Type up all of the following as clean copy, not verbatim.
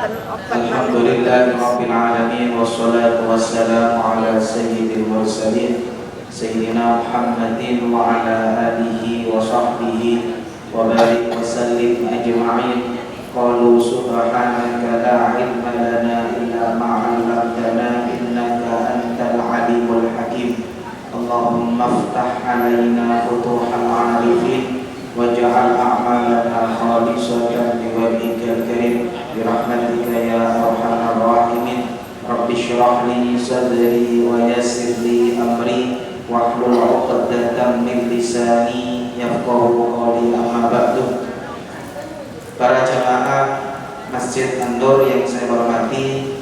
Alhamdulillahirabbil alamin wassalatu wassalamu ala sayyidil mursalin sayyidina Muhammadin wa ala alihi wa sahbihi wa barik wa sallim ajma'in. Qalu subhanaka la ilma lana illa ma 'allamtana innaka antal alimul hakim. Allahumma iftah 'alaina futuhal 'arifin waj'al a'malana khalisatan liwajhikal karim birahmatika ya arhamar rahimin. Rabbi shrah li sadri wa yassir li amri wahlul 'uqdatam min lisani yafqahu qawli, amma ba'du. Para jamaah Masjid An-Nur yang saya hormati,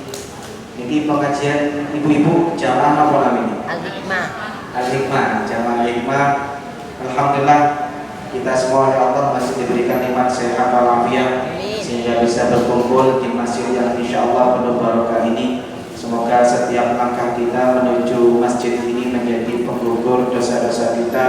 ini pengajian ibu-ibu jamaah apa namanya? Al-Hikmah. Al-Hikmah, jamaah Hikmah. Alhamdulillah kita semua ya Allah masih diberikan nikmat sehat walafiat sehingga bisa berkumpul di masjid yang insya Allah penuh barokah ini. Semoga setiap langkah kita menuju masjid ini menjadi penggugur dosa-dosa kita,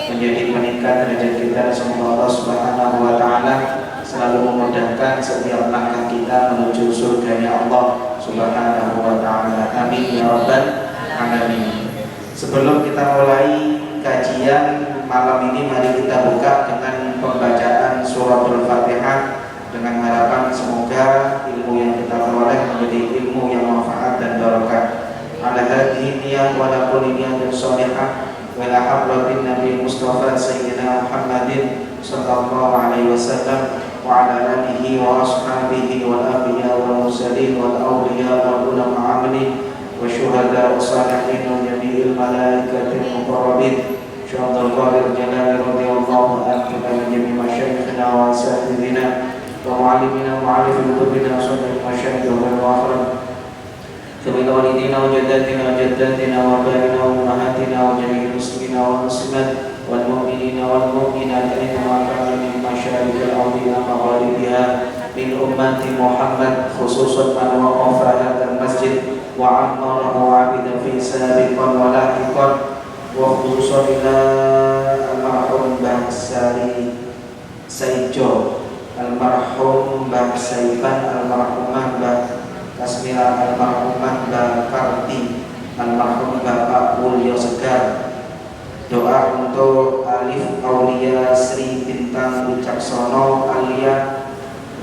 menjadi peningkat derajat kita. Semoga Allah Subhanahu wa Ta'ala selalu memudahkan setiap langkah kita menuju surganya Allah Subhanahu wa Ta'ala. Amin ya rabbal alamin. Sebelum kita mulai kajian malam ini, mari kita buka dengan pembacaan suratul Fatihah dengan harapan semoga ilmu yang kita peroleh menjadi ilmu yang manfaat dan barokah. Ala hadhihi niyyah wa la kulli niyatin shalihah wa la hadratin Nabi Mustafa Sayyidina Muhammadin sallallahu alaihi wasallam wa ala alihi wa ashabihi wal anbiya wal mursalin wal awliya wal ulama aminin wa syuhada wa salihin wa jami'il malaikatil muqarrabin. Syaikhul Qadir Jalali radhiyallahu anhu wa jami' masyayikhina wa asatidina wa mu'allimina wa mu'allifin kutubina wa sahbihi masyayikh wa akhirin. Kabila walidina wa jaddatina wa jaddatina wa abaina wa ummahatina wa jami'il muslimina wal muslimat wal mu'minina wal mu'minat aina kana min masyayikhil ardi wa magharibiha min ummati Muhammad, khususan man waqafa hadzal masjid wa amara wa 'abida fi sabiqan wa lahiqan, wa khususan ila almarhum Mbah Saijo, almarhum Mbah Saiban, almarhumah Mbah Kasmira, almarhumah Mbah Karti, almarhum Bapak Mulyo Segar. Doa untuk Alif Aulia Sri Bintang Wicaksono Alia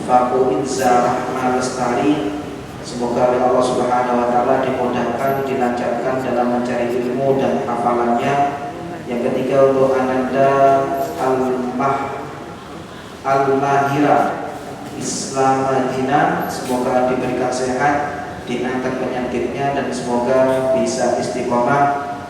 Faku Izza Rahma Lestari. Semoga oleh Allah Subhanahu wa Ta'ala dimudahkan, dilancarkan dalam mencari ilmu dan hafalannya. Yang ketiga untuk Ananda Al-Mahira Islam Madinah, semoga diberikan sehat, diangkat penyakitnya dan semoga bisa istiqomah.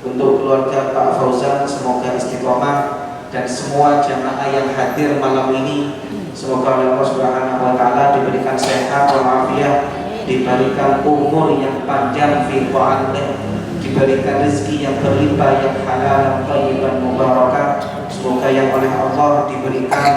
Untuk keluarga Pak Fauzan semoga istiqomah, dan semua jamaah yang hadir malam ini semoga oleh Allah Subhanahu wa Ta'ala diberikan sehat walafiat, diberikan umur yang panjang fi ta'atillah, diberikan rezeki yang berlimpah yang halal thayyiban mubarakah. Semoga yang oleh Allah diberikan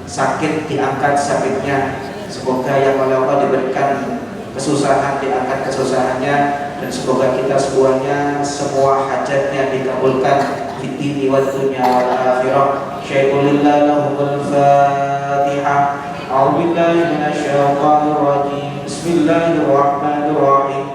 sakit diangkat sakitnya, semoga yang oleh Allah diberikan kesusahan diangkat kesusahannya, dan semoga kita semuanya semua hajatnya dikabulkan fid dini wad dunya wal akhirah. Syaikhulillah lahumul Fatihah. A'udzubillahi minasyaitonir rajim. Bismillahirrahmanirrahim.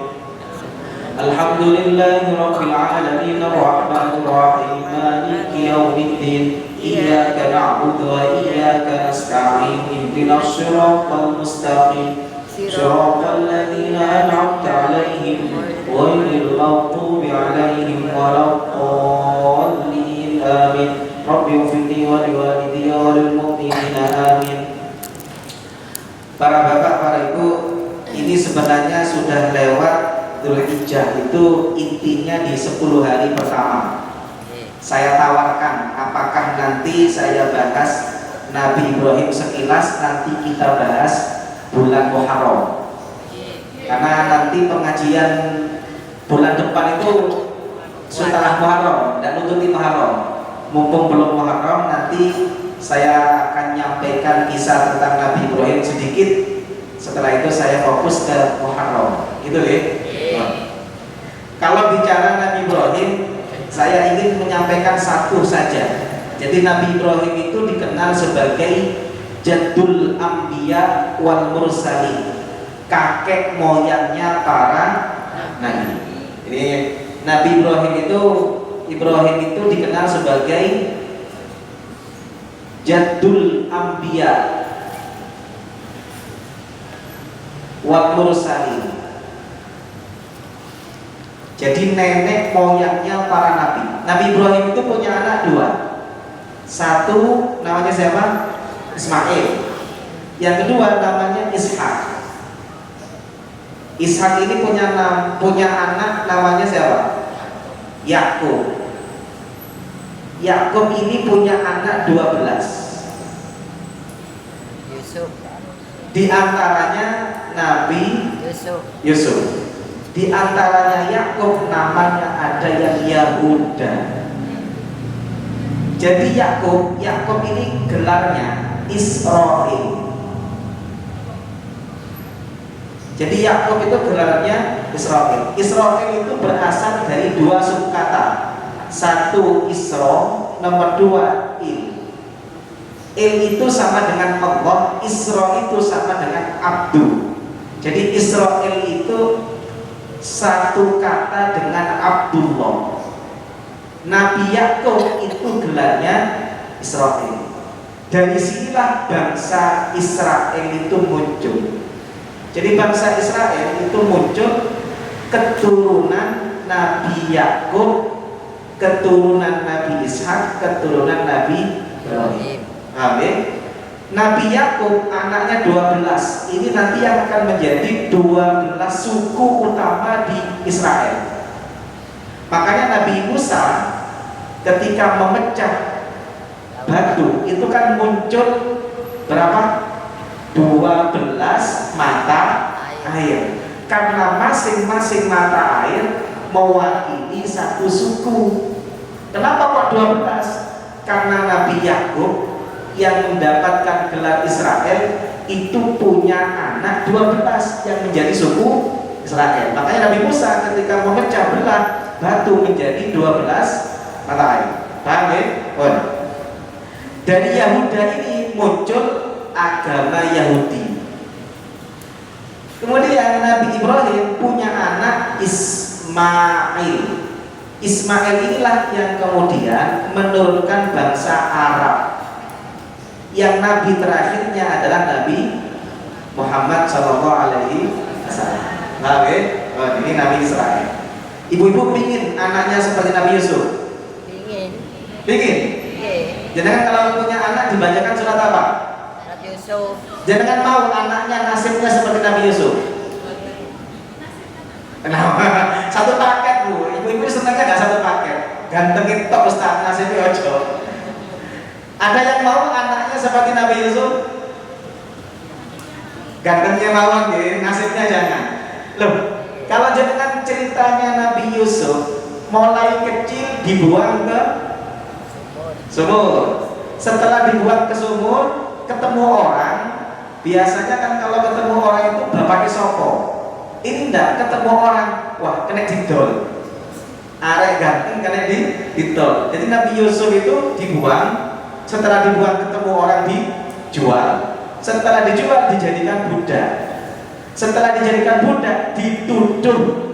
Alhamdulillahi rabbil alamin arrahmanir rahim maliki yaumiddin. Iyyaka na'budu wa iyyaka nasta'in. Ihdinas siratal mustaqim. Siratal ladzina an'amta 'alaihim ghairil maghdubi 'alaihim waladdallin. Amin. Rabbi ighfirli wa liwalidayya wa lil mu'minina amin. Para bapak, para ibu, ini sebenarnya sudah lewat Dzulhijjah, itu intinya di 10 hari pertama. Saya tawarkan apakah nanti saya bahas Nabi Ibrahim sekilas, nanti kita bahas bulan Muharram. Karena nanti pengajian bulan depan itu setelah Muharram dan nutupi Muharram. Mumpung belum Muharram, nanti saya akan nyampaikan kisah tentang Nabi Ibrahim sedikit. Setelah itu saya fokus ke Muharram. Gitu ya. Kalau bicara Nabi Ibrahim, saya ingin menyampaikan satu saja. Jadi Nabi Ibrahim itu dikenal sebagai Jaddul Anbiya wal Mursalin. kakek moyangnya para nabi. Ini Nabi Ibrahim itu dikenal sebagai Jaddul Anbiya wal Mursalin. Jadi nenek moyangnya para nabi. Nabi Ibrahim itu punya anak dua. Satu namanya siapa? Ismail. Yang kedua namanya Ishak. Ishak ini punya anak namanya siapa? Yakub. Yakub ini punya anak 12. Yusuf. Di antaranya Nabi Yusuf. Di antaranya Yakub namanya ada yang Yahuda. Jadi Yakub ini gelarnya Israel. Jadi Yakub itu gelarnya Israel. Israel itu berasal dari dua suku kata. Satu Isra, nomor dua Il. Il itu sama dengan Allah, Isra itu sama dengan Abdu. Jadi Israel itu satu kata dengan Abdullah. Nabi Yakub itu gelarnya Israel. Dari sinilah bangsa Israel itu muncul. Jadi bangsa Israel itu muncul keturunan Nabi Yakub, keturunan Nabi Ishak, keturunan Nabi Ibrahim. Amin. Nabi Yakub anaknya 12. Ini nanti yang akan menjadi 12 suku utama di Israel. Makanya Nabi Musa ketika memecah batu itu kan muncul berapa? 12 mata air. Karena masing-masing mata air mewakili satu suku. Kenapa kok 12? Karena Nabi Yakub yang mendapatkan gelar Israel itu punya anak 12 yang menjadi suku Israel. Makanya Nabi Musa ketika memecah belah batu menjadi 12 mata air. Paham ya? Oh. Dari Yahuda ini muncul agama Yahudi. Kemudian Nabi Ibrahim punya anak Ismail. Ismail inilah yang kemudian menurunkan bangsa Arab. Yang nabi terakhirnya adalah Nabi Muhammad SAW. Paham ya? Oh, ini Nabi Israel. Ibu-ibu pingin anaknya seperti Nabi Yusuf? Pingin? Jangan kalau punya anak dibacakan surat apa? Surat Yusuf. Jangan mau anaknya nasibnya seperti Nabi Yusuf. Kenapa? Satu paket bu. Ibu-ibu senangnya nggak satu paket? Gantengin tok Ustaz, nasibnya ojo. Ada yang mau anaknya seperti Nabi Yusuf? Gantengnya mau nggih, nasibnya jangan. Loh, kalau jenengan ceritanya Nabi Yusuf mulai kecil dibuang ke sumur. Setelah dibuang ke sumur, ketemu orang. Biasanya kan kalau ketemu orang itu bapaknya sopo. Ini enggak, ketemu orang, wah kena didol. Arek ganteng kena didol. Jadi Nabi Yusuf itu dibuang. Setelah dibuang ketemu orang dijual. Setelah dijual dijadikan budak. Setelah dijadikan budak dituduh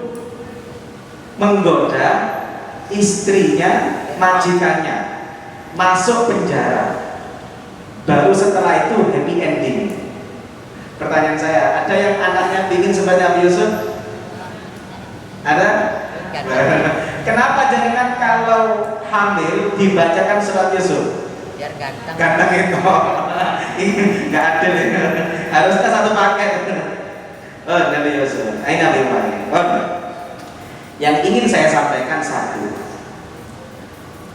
menggoda istrinya, majikannya, masuk penjara. Baru setelah itu happy ending. Pertanyaan saya, ada yang anaknya ingin seperti Nabi Yusuf? Ada? Kenapa jangan kalau hamil dibacakan surat Yusuf? Biar ganteng. Ganteng itu. Nggak adil ya. Harusnya satu paket. Oh, Nabi Yusuf. Ini Nabi Ibrahim. Oh. Yang ingin saya sampaikan satu.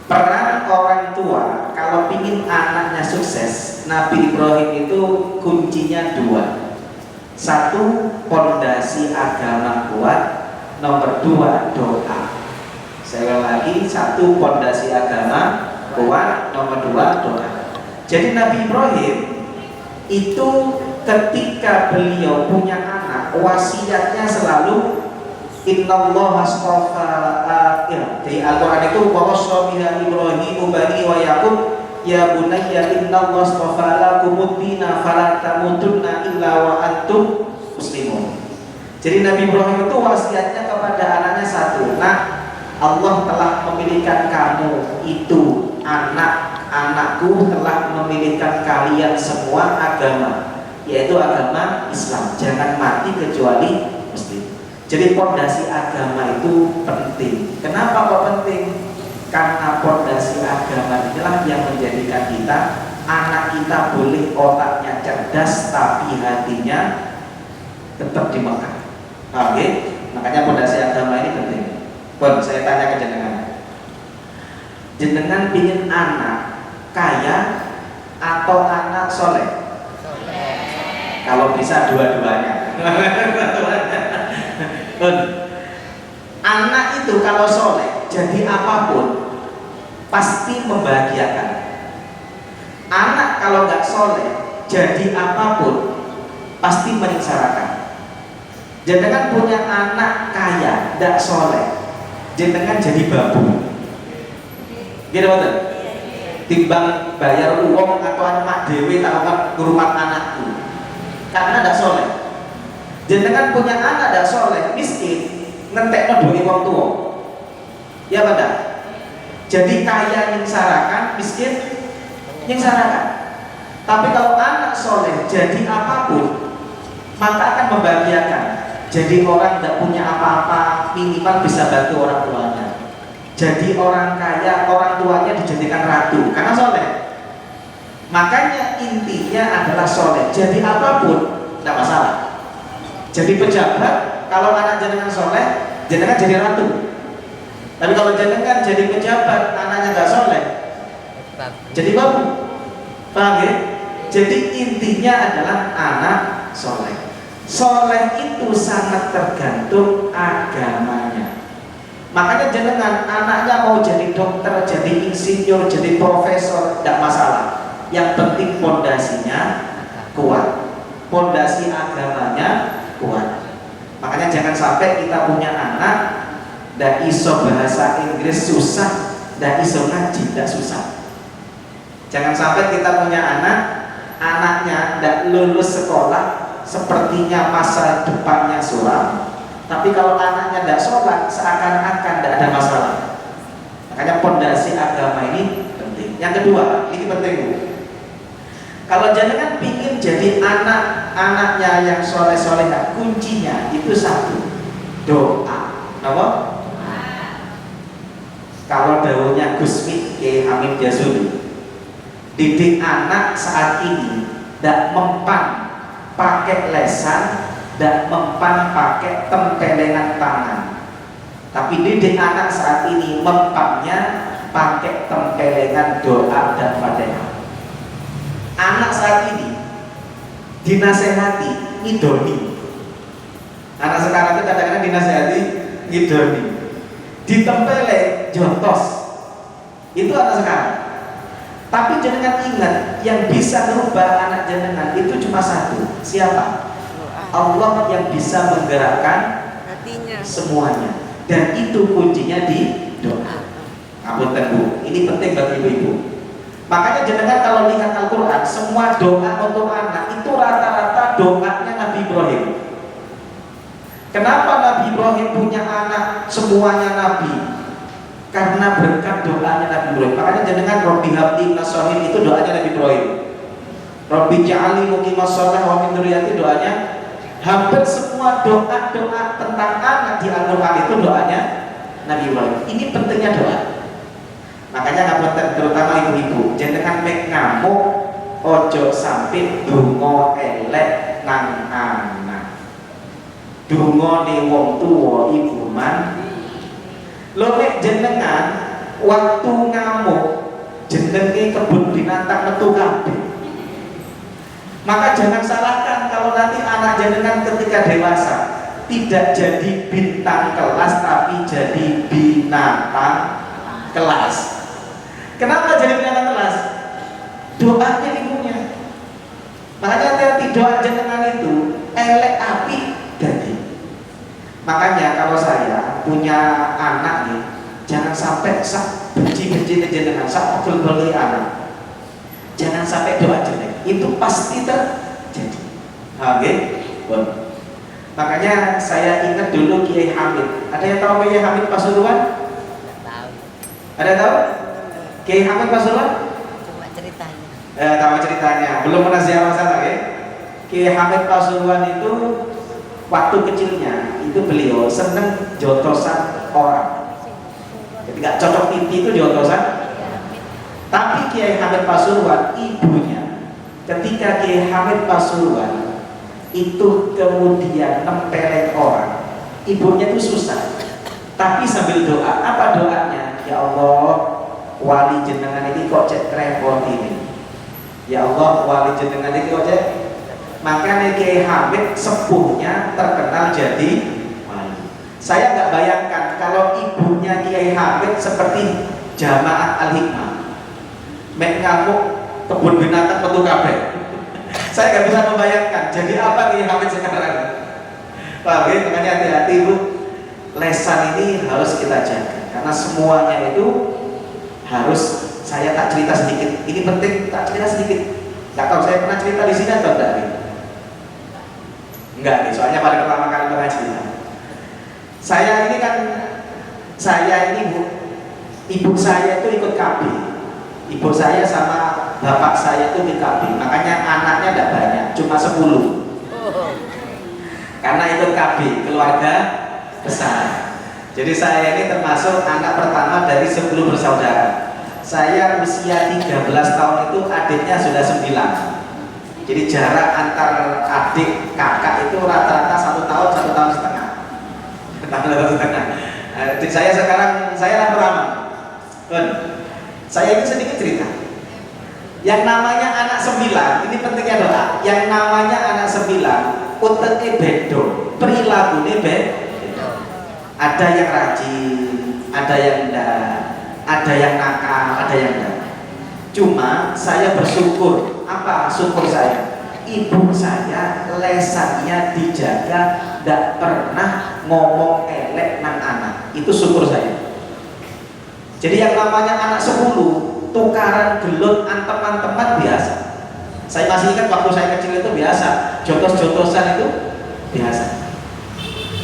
Peran orang tua kalau ingin anaknya sukses, Nabi Ibrahim itu kuncinya dua. Satu, pondasi agama kuat. Nomor dua, doa. Saya lagi, satu, pondasi agama kuat. Nomor dua, doa. Jadi Nabi Ibrahim itu ketika beliau punya anak, wasiatnya selalu Innallaha astafa, di Al-Quran itu wawassa biha Ibrahimu bani wa Yaqub ya bunayya innallaha astafa lakumud dina fala tamutunna illa wa antum muslimun. Jadi Nabi Ibrahim itu wasiatnya kepada anaknya satu, nak, Allah telah memilihkan kamu itu anak-anakku telah memilihkan kalian semua agama, yaitu agama Islam. Jangan mati kecuali Muslim. Jadi fondasi agama itu penting. Kenapa kok penting? Karena fondasi agama inilah yang menjadikan kita, anak kita boleh otaknya cerdas tapi hatinya tetap di Mekah. Oke, makanya fondasi agama ini penting. Bon, saya tanya ke jenengan pingin anak kaya atau anak soleh? Kalau bisa dua-duanya. Anak itu kalau soleh jadi apapun pasti membahagiakan. Anak kalau nggak soleh jadi apapun pasti menyengsarakan. Jenengan punya anak kaya, tidak soleh, jenengan jadi babu. Gitu betul? Timbang bayar uang atau anak dewi taruhan ngurmat anakku, karena tidak soleh. Jenengan punya anak tidak soleh, miskin, ngentek doi wong tua. Ya betul? Jadi kaya nyengsarakan, miskin nyengsarakan. Tapi kalau anak soleh jadi apapun, maka akan membahagiakan. Jadi orang tidak punya apa-apa, minimal bisa bantu orang tuanya. Jadi orang kaya, orang tuanya dijadikan ratu karena soleh. Makanya intinya adalah soleh. Jadi apapun tidak masalah. Jadi pejabat, kalau anak jenengan soleh, jenengan jadi ratu. Tapi kalau jenengan jadi pejabat, anaknya nggak soleh, jadi babu. Paham ya? Jadi intinya adalah anak soleh. Soleh itu sangat tergantung agamanya. Makanya jenengan anaknya mau jadi dokter, jadi insinyur, jadi profesor, tidak masalah. Yang penting fondasinya kuat, fondasi agamanya kuat. Makanya jangan sampai kita punya anak tidak iso bahasa Inggris susah, tidak iso ngaji tidak susah. Jangan sampai kita punya anak, anaknya tidak lulus sekolah, sepertinya masa depannya suram, tapi kalau anaknya tidak sholat seakan-akan tidak ada masalah. Makanya fondasi agama ini penting. Yang kedua, ini penting Bu. Kalau jenengan pingin jadi anak-anaknya yang soleh-soleh, kuncinya itu satu, doa. Apa? Kalau daunnya Gusmi K. Hamid Yazuli, didik anak saat ini tidak mempan pakai lesan, tidak mempan pakai tempelengan tangan, tapi didik anak saat ini mempannya pakai tempelengan doa dan fatihah. Anak saat ini dinasehati ngidoni. Anak sekarang itu kadang-kadang dinasehati ngidoni, ditempeleng jontos. Itu anak sekarang. Tapi jenengan ingat, yang bisa merubah anak jenengan itu cuma satu. Siapa? Allah yang bisa menggerakkan hatinya semuanya. Dan itu kuncinya di doa. Ngapunten Bu, ini penting bagi ibu-ibu. Makanya jenengan kalau lihat Al-Quran, semua doa untuk anak itu rata-rata doanya Nabi Ibrahim. Kenapa Nabi Ibrahim punya anak semuanya Nabi? Karena berkat doanya Nabi Ibrahim. Makanya jenengan Robbi habli nasohin itu doanya Nabi Ibrahim. Robbi ja'ali muqimas shalah wa min dzurriyyati doanya. Hampir semua doa-doa tentang anak di Al-Quran itu doanya Nabi Ibrahim. Ini pentingnya doa. Makanya ngapunten terutama ibu-ibu, jenengan mek ngamuk ojo sampai donga elek nang anak. Donga ne wong tuwa ibu man. Lo nek jenengan waktu ngamuk jenenge kebun binatang metu kabeh. Maka jangan salahkan kalau nanti anak jenengan ketika dewasa tidak jadi bintang kelas tapi jadi binatang kelas. Kenapa jadi binatang kelas? Doanya ibunya. Makanya hati-hati doa jenengan itu elek api jadi. Makanya kalau saya punya anak nih, jangan sampai benci-benci jenengan, sak pegel-pegel anak. Jangan sampai doa jelek, itu pasti terjadi. Oke, Makanya saya ingat dulu Kiai Hamid. Ada yang tahu Kiai Hamid Pasuruan? Tahu. Ada tahu? Kiai Hamid Pasuruan? Cuma ceritanya. Tahu ceritanya. Belum pernah ziarah sana ya? Kiai Hamid Pasuruan itu waktu kecilnya itu beliau seneng jotosan orang. Jadi nggak cocok pipi itu jotosan. Tapi Kiai Hamid Pasuruan ibunya ketika Kiai Hamid Pasuruan itu kemudian nempelin orang, ibunya itu susah, tapi sambil doa. Apa doanya? Ya Allah, wali jenengan ini kok cek repot ini. Ya Allah, wali jenengan ini kok cek. Makanya Kiai Hamid sepuhnya terkenal jadi wali. Saya nggak bayangkan kalau ibunya Kiai Hamid seperti Jamaah Al-Hikmah, mek ngamuk kebun binatang metu kabeh. Saya nggak bisa membayangkan jadi apa Kiai Hamid sekarang. Paham ya? Makanya hati-hati Bu, lesan ini harus kita jaga karena semuanya itu harus. Saya tak cerita sedikit, ini penting, tak cerita sedikit. Nggak tahu saya pernah cerita di sini atau enggak nih? Enggak nih, soalnya pada pertama kali pernah cerita. Saya ini Bu, ibu saya itu ikut KB. Ibu saya sama bapak saya itu di KB, makanya anaknya tidak banyak, cuma 10. Karena ikut KB, keluarga besar. Jadi saya ini termasuk anak pertama dari 10 bersaudara. Saya usia 13 tahun itu adiknya sudah 9. Jadi jarak antar adik kakak itu rata-rata 1 tahun, 1 tahun setengah. Jadi saya sekarang, saya pertama. Saya ini sedikit cerita. Yang namanya anak 9, ini pentingnya doa. Yang namanya anak 9, uteknya bedo, perilakunya bedo. Ada yang rajin, ada yang enggak, ada yang nakal, ada yang enggak. Cuma saya bersyukur. Apa syukur saya? Ibu saya lesannya dijaga, tidak pernah ngomong elek nang anak. Itu syukur saya. Jadi yang namanya anak 10 tukaran gelut anteman-teman biasa. Saya masih ingat waktu saya kecil itu biasa, jotos-jotosan itu biasa.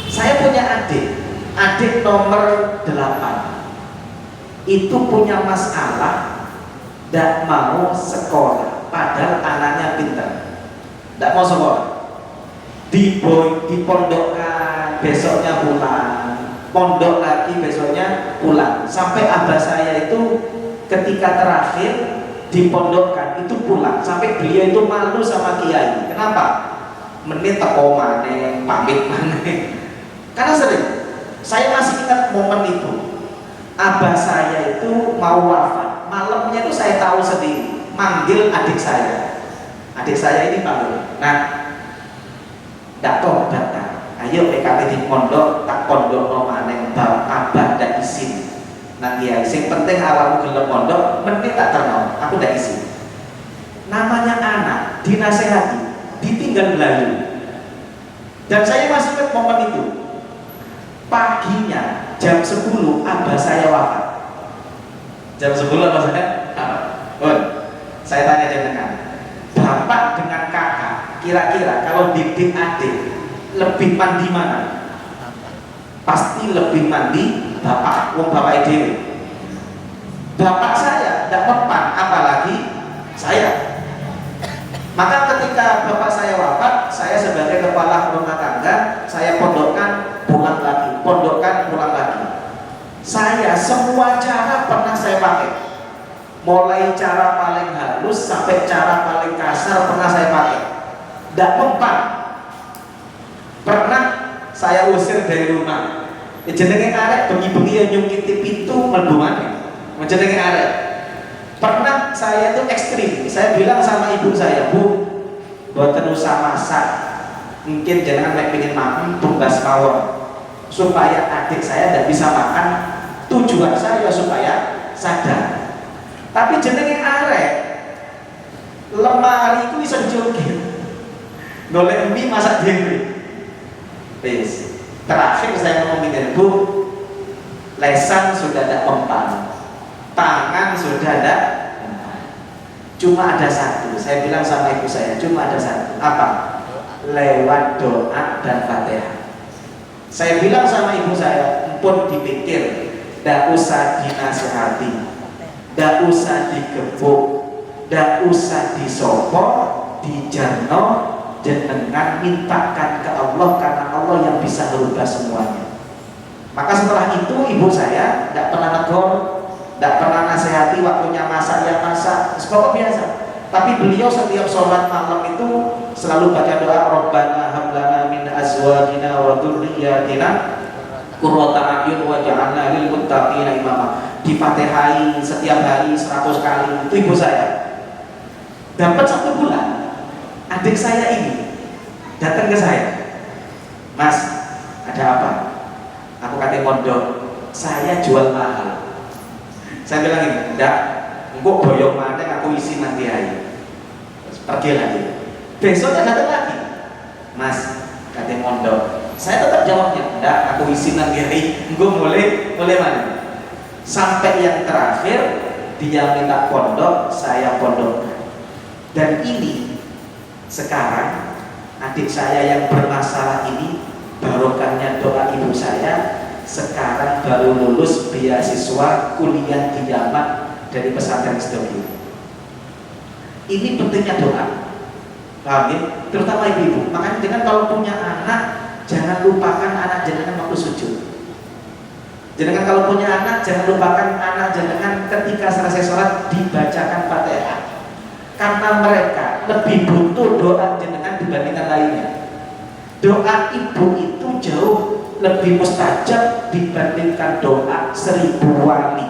Saya punya adik nomor 8. Itu punya masalah, tidak mau sekolah, padahal anaknya pintar. Tidak mau sekolah. Dipondokkan, besoknya pulang. Pondok lagi, besoknya pulang. Sampai abah saya itu ketika terakhir dipondokkan itu pulang, sampai beliau itu malu sama kiai. Kenapa? Menit teko maneh, pamit maneh. Karena sering. Saya masih ingat momen itu. Abah saya itu mau wafat. Malamnya itu saya tahu sendiri, manggil adik saya. Adik saya ini panggil. Nah, tidak tahu datang. Ayo PKP di pondok, tak pondok no maneng bang abah dan izin. Nah kiai, sing penting awakmu gelem pondok, menit tak terno, aku ndak izin. Namanya anak, dinasehati, ditinggal belayu. Dan saya masih ingat momen itu. Paginya jam 10 abah saya wafat. Jam 10 abah saya? Saya tanya jenengan, bapak dengan kakak, kira-kira kalau didik adik lebih mandi mana? Pasti lebih mandi bapak, wong bapak dewe. Bapak saya tidak mempan, apalagi saya. Maka ketika bapak saya wafat, saya sebagai kepala rumah tangga, saya pondokkan pulang lagi, pondokkan pulang lagi. Saya semua cara pernah saya pakai, mulai cara paling halus sampai cara paling kasar pernah saya pakai. Tidak mempan. Pernah saya usir dari rumah. Jenenge arek bengi-bengi yang nyungkiti pintu mlebu maneh. Jenenge arek. Pernah saya itu ekstrim. Saya bilang sama ibu saya, "Bu, mboten usah masak. Mungkin jenengan mek pengin makan tumbas mawon supaya adik saya tidak bisa makan. Tujuan saya supaya sadar." Tapi jenenge arek, lemari itu bisa dijungkit. Golek mie masak dhewe. Please. Terakhir saya ngomong gini, Bu, lesan sudah ada mempan, tangan sudah ada mempan. Cuma ada satu, saya bilang sama ibu saya, cuma ada satu. Apa? lewat doa dan Fatihah. Saya bilang sama ibu saya, pun dipikir, ndak usah dinasihati, ndak usah digebuk, ndak usah disopo, dijarno, jenengan mintakan ke Allah karena Allah yang bisa merubah semuanya. Maka setelah itu ibu saya ndak pernah negor, ndak pernah nasihati, waktunya masak ya masak, pokok biasa. Tapi beliau setiap sholat malam itu selalu baca doa Rabbana hab lana min azwajina wa dzurriyyatina qurrata a'yun waj'alna lil muttaqina imama. Difatihai setiap hari 100 kali. Itu ibu saya. Dapat 1 bulan, adik saya ini datang ke saya, Mas, ada apa? Aku kata mondok, saya jual mahal. Saya bilang ini, enggak, engkau boyong mana aku isi nanti hari. Pergi lagi. Besoknya datang lagi, Mas, kata mondok. Saya tetap jawabnya, enggak, aku isi nanti hari. Engkau mulai mana? Sampai yang terakhir dia minta pondok, saya pondok. Dan ini sekarang adik saya yang bermasalah ini, barokahnya doa ibu saya, sekarang baru lulus beasiswa kuliah di Yaman dari pesantren Studio. Ini pentingnya doa, paham ya? Terutama ibu-ibu. Makanya dengan kalau punya anak, jangan lupakan anak jenengan waktu sujud. Jenengan kalau punya anak, jangan lupakan anak jenengan ketika selesai sholat dibacakan Fatihah. Karena mereka lebih butuh doa jenengan dibandingkan lainnya. Doa ibu itu jauh lebih mustajab dibandingkan doa 1000 wali.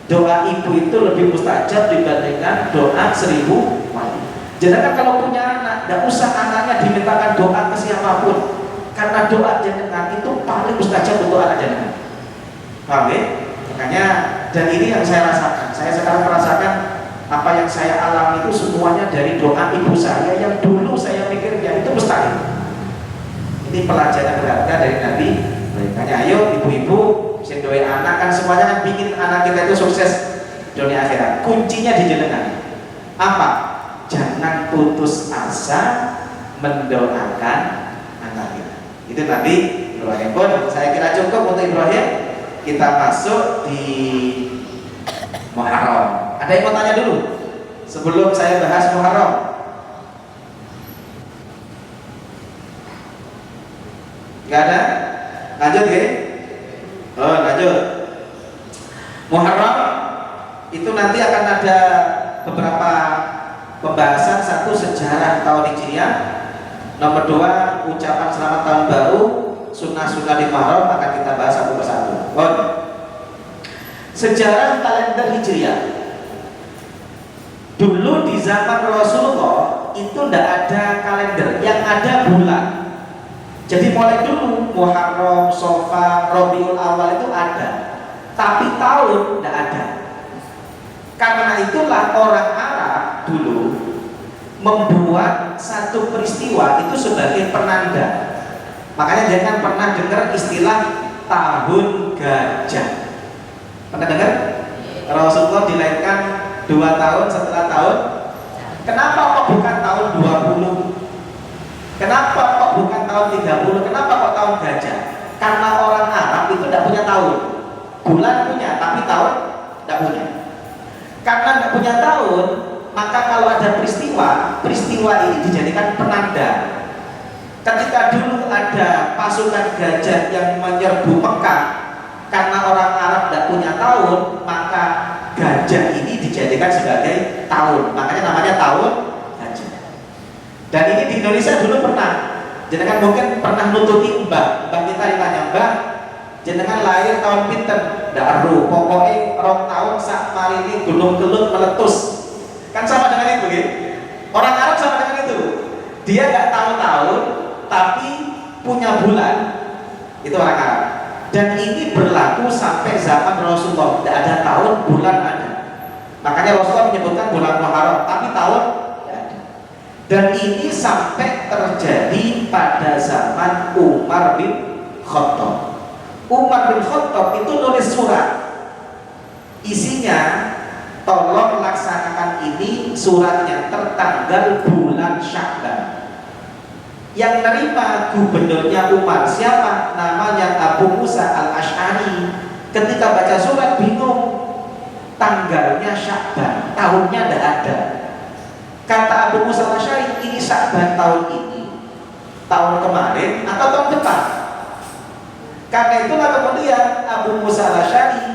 Doa ibu itu lebih mustajab dibandingkan doa 1000 wali. Jenengan kalau punya anak, tidak usah anaknya dimintakan doa ke siapapun, karena doa jenengan itu paling mustajab untuk anak jenengan. Paham ya? Makanya, dan ini yang saya rasakan. Saya sekarang merasakan apa yang saya alami itu semuanya dari doa ibu saya yang dulu saya pikir ya itu mustahil. Ini pelajaran berharga dari Nabi. Makanya ayo ibu-ibu, saya doain anak, kan semuanya kan bikin anak kita itu sukses dunia akhirat. Kuncinya di jenengan. Apa? Jangan putus asa mendoakan anak kita. Itu Nabi Ibrahim. Pun saya kira cukup untuk Ibrahim. Kita masuk di Muharram. Ada yang mau tanya dulu sebelum saya bahas Muharram? Gak ada? Lanjut ya? Oh, lanjut. Muharram itu nanti akan ada beberapa pembahasan. Satu, sejarah tahun Hijriah. Nomor 2, ucapan selamat tahun baru. Sunnah-sunnah di Muharram akan kita bahas satu persatu. Oh. Sejarah kalender Hijriah. Dulu di zaman Rasulullah itu tidak ada kalender, yang ada bulan. Jadi mulai dulu Muharram, Safar, Rabiul Awal itu ada, tapi tahun tidak ada. Karena itulah orang Arab dulu membuat satu peristiwa itu sebagai penanda. Makanya jangan pernah dengar istilah tahun gajah. Pernah dengar? Rasulullah dilahirkan 2 tahun setelah tahun. Kenapa kok bukan tahun 20? Kenapa kok bukan tahun 30? Kenapa kok tahun gajah? Karena orang Arab itu tidak punya tahun. Bulan punya, tapi tahun tidak punya. Karena tidak punya tahun, maka kalau ada peristiwa ini dijadikan penanda. Ketika dulu ada pasukan gajah yang menyerbu Mekah, karena orang Arab tidak punya tahun, maka gajah ini dijadikan sebagai tahun. Makanya namanya tahun gajah. Dan ini di Indonesia dulu pernah. Jenengan mungkin pernah nututi mbah kita ditanya, mbah, jenengan lahir tahun pinten? Daru, pokoknya rong tahun sak marini gunung kelut meletus. Kan sama dengan itu, gitu. Orang Arab sama dengan itu. Dia nggak tahu tahun, tapi punya bulan. Itu orang Arab. Dan ini berlaku sampai zaman Rasulullah. Tidak ada tahun, bulan ada. Makanya Rasulullah menyebutkan bulan Muharram, tapi tahun tidak ada. Dan ini sampai terjadi pada zaman Umar bin Khattab. Umar bin Khattab itu nulis surat, isinya tolong melaksanakan ini suratnya tertanggal bulan Sya'ban. Yang nerima gubernurnya Umar siapa? Namanya Abu Musa al-Ash'ari. Ketika baca surat bingung, tanggalnya Sya'ban, tahunnya tidak ada. Kata Abu Musa al-Ash'ari, ini Sya'ban tahun ini, tahun kemarin atau tahun depan? Karena itulah kemudian Abu Musa al-Ash'ari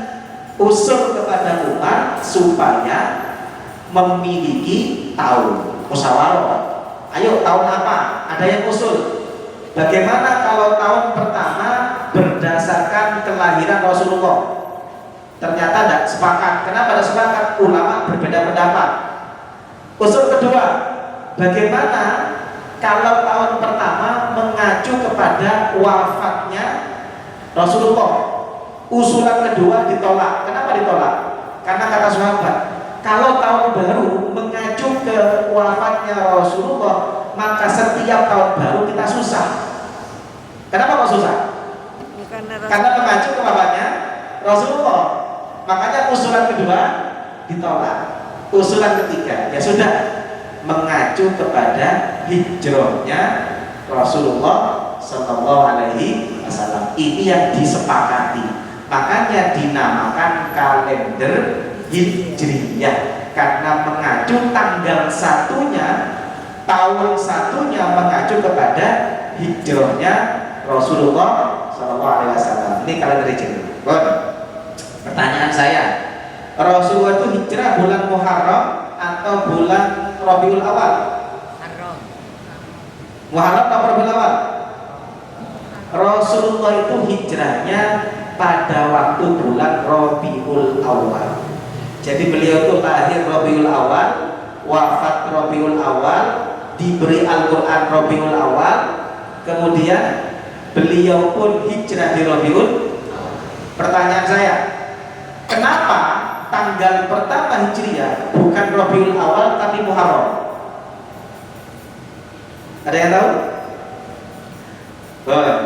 usul kepada Umar supaya memiliki tahun musyawarah. Ayo tahun apa? Ada yang usul. Bagaimana kalau tahun pertama berdasarkan kelahiran Rasulullah? Ternyata tidak sepakat. Kenapa tidak sepakat? Ulama berbeda pendapat. Usul kedua, bagaimana kalau tahun pertama mengacu kepada wafatnya Rasulullah? Usulan kedua ditolak. Kenapa ditolak? Karena kata sahabat, kalau tahun baru mengacu ke wafatnya Rasulullah, maka setiap tahun baru kita susah. Kenapa kok susah? Karena mengacu ke wafatnya Rasulullah. Makanya usulan kedua ditolak. Usulan ketiga, ya sudah, mengacu kepada hijrahnya Rasulullah Sallallahu Alaihi Wasallam. Ini yang disepakati. Makanya dinamakan kalender Hijriyah, karena mengacu tanggal satunya, tahun satunya mengacu kepada hijrahnya Rasulullah Sallallahu Alaihi Wasallam. Ini kalender Hijriyah. Pertanyaan saya, Rasulullah itu hijrah bulan Muharram atau bulan Rabiul Awal? Muharram atau Rabiul Awal? Rasulullah itu hijrahnya pada waktu bulan Rabiul Awal. Jadi beliau itu lahir Rabiul Awal, wafat Rabiul Awal, diberi Al-Quran Rabiul Awal, kemudian beliau pun hijrah di Rabiul Awal. Pertanyaan saya, kenapa tanggal pertama Hijriah bukan Rabiul Awal tapi Muharram? Ada yang tahu?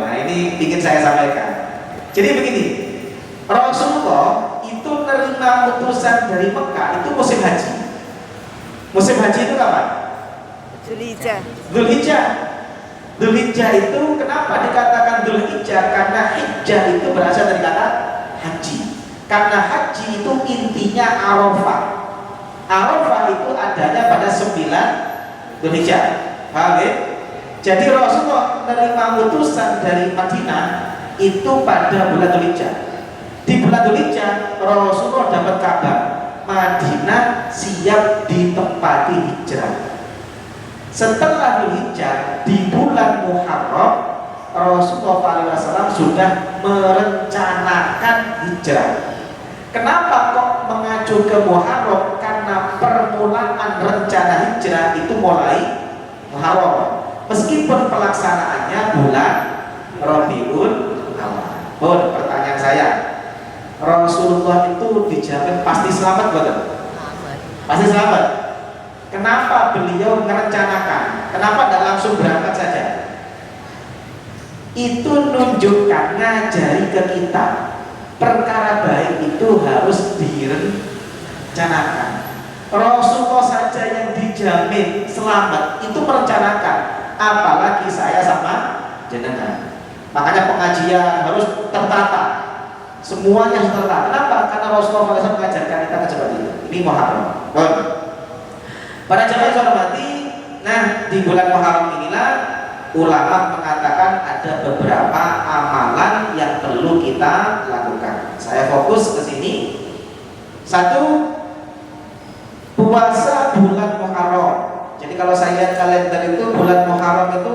Nah ini ingin saya sampaikan. Jadi begini, Rasulullah itu menerima utusan dari Mekah itu musim haji. Musim haji itu kapan? Dzulhijjah. Dzulhijjah. Dzulhijjah itu kenapa dikatakan Dzulhijjah? Karena hijjah itu berasal dari kata haji. Karena haji itu intinya Arafah. Arafah itu adanya pada 9 Dzulhijjah. Paham ya? Jadi Rasulullah menerima utusan dari Madinah itu pada bulan Dzulhijjah. Di bulan Dzulhijjah Rasulullah dapat kabar Madinah siap ditempati hijrah. Setelah Dzulhijjah di bulan Muharram Rasulullah SAW sudah merencanakan hijrah. Kenapa kok mengacu ke Muharram? Karena permulaan rencana hijrah itu mulai Muharram, meskipun pelaksanaannya bulan Rabiul Awal. Pertanyaan saya, Rasulullah itu dijamin pasti selamat betul? Pasti selamat. Kenapa beliau merencanakan? Kenapa tidak langsung berangkat saja? Itu nunjukkan, ngajari ke kita, perkara baik itu harus direncanakan. Rasulullah saja yang dijamin selamat itu merencanakan, apalagi saya sama jenengan. Makanya pengajian harus tertata, semuanya harus tertata. Kenapa? Karena Rasulullah SAW mengajarkan kita seperti itu. Ini Muharram. Para jamaah yang hormati, nah di bulan Muharram inilah ulama mengatakan ada beberapa amalan yang perlu kita lakukan. Saya fokus ke sini. Satu, puasa bulan Muharram. Jadi kalau saya lihat kalender itu bulan Muharram itu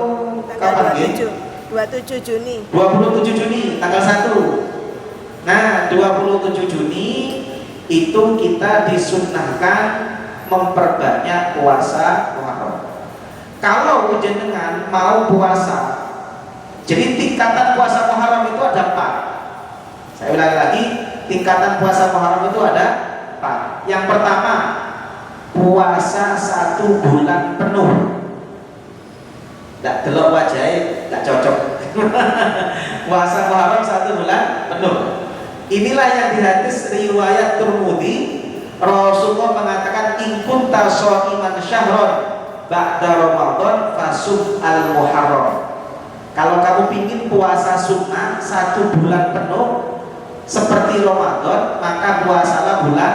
kapan ya? 27 Juni. 27 Juni tanggal 1. Nah, 27 Juni itu kita disunnahkan memperbanyak puasa Muharram. Kalau jenengan mau puasa, jadi tingkatan puasa Muharram itu ada 4. Saya ulangi lagi, tingkatan puasa Muharram itu ada 4. Yang pertama, puasa 1 bulan penuh. Nggak delok wajahnya, nggak cocok. Puasa Muharram 1 bulan penuh. Inilah yang di hadis riwayat Tirmidzi, Rasulullah mengatakan mengatakan in kunta sha'iman syahron ba'da Ramadan fasum al-Muharram. Kalau kamu pingin puasa sunnah 1 bulan penuh seperti Ramadan, maka puasalah bulan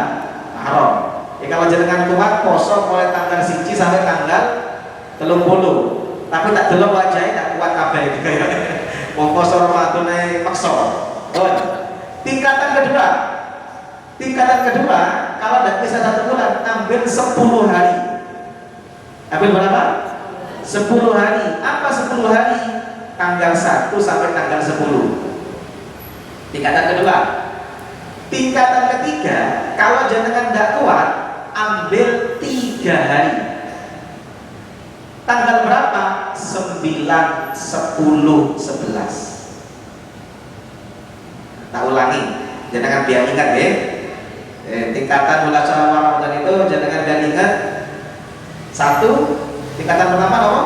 Muharram. Ya kalau jenengan kuat poso mulai tanggal 1 sampai tanggal 30. Tapi tak delok wajahe tak kuat kabeh iki kaya. Wong poso Ramadan ae maksa. Tingkatan kedua, kalau tidak bisa 1 bulan, ambil 10 hari. Ambil berapa? 10 hari. Apa 10 hari? Tanggal 1 sampai tanggal 10. Tingkatan kedua. Tingkatan ketiga, kalau jenengan tidak kuat, ambil 3 hari. Tanggal berapa? 9, 10, 11. Tak ulangi, jenengan biar ingat ya. Tingkatan bulan Syawal Ramadan itu jenengan biar ingat. 1, tingkatan pertama apa?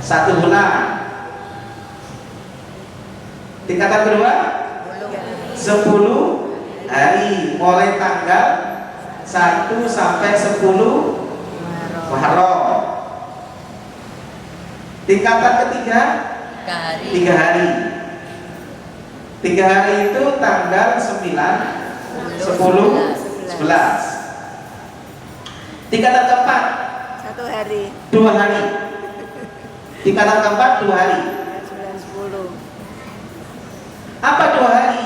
1 bulan. Tingkatan kedua 10 hari mulai tanggal 1 sampai 10 Muharram. Tingkatan ketiga 3 hari. 3 hari itu tanggal 9, 10, 11. Tingkatan keempat 1 hari. 2 hari. Tingkatan keempat 2 hari. 9, 10. Apa 2 hari?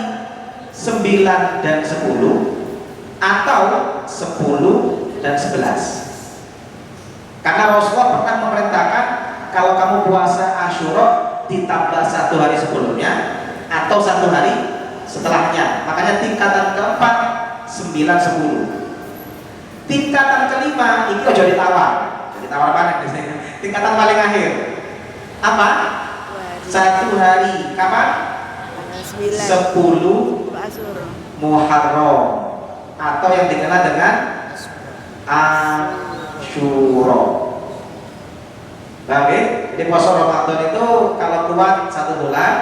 9 dan 10 atau 10 dan 11. Karena Rasulullah pernah memerintahkan kalau kamu puasa Asyura ditambah 1 hari sebelumnya atau 1 hari setelahnya. Makanya tingkatan keempat 9, 10. Tingkatan kelima ini aja ditawar. Ditawar mana biasanya? Tingkatan paling akhir. Apa? 1 hari. Kapan? 10 Muharram atau yang dikenal dengan Asyura. Oke, jadi puasa Ramadan itu kalau kuat 1 bulan,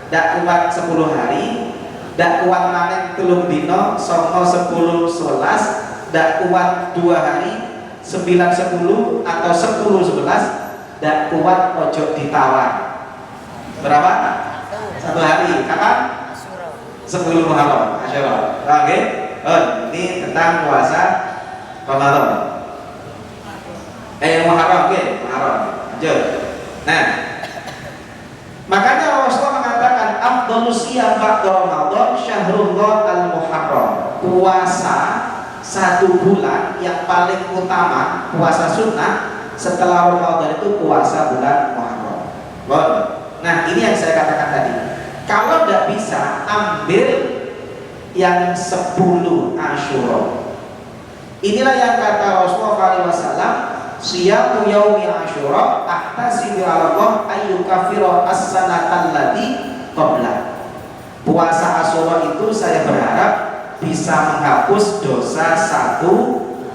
tidak kuat 10 hari, tidak kuat manen 3 dino, 9, 10, 11, tidak kuat 2 hari, 9, 10 atau 10, 11, tidak kuat ojo ditawar. Berapa? 1 hari. Kapan? 10 Muharram. Asyura. Oke. Ini tentang puasa Ramadan. Muharram, oke, Muharram. Lanjut. Nah, makanya Rasulullah mengatakan afdhalus siyam ba'da Ramadan syahrullah al-Muharram. Puasa 1 bulan yang paling utama, puasa sunnah setelah Ramadan itu puasa bulan Muharram. Nah, ini yang saya katakan tadi. Kalau tidak bisa, ambil yang 10 Asyura. Inilah yang kata Rasulullah SAW, siyamu yaumi Asyura ahtasibu 'ala Allah ayyukaffira as-sanata allati qabla. Puasa Asyura itu saya berharap bisa menghapus dosa 1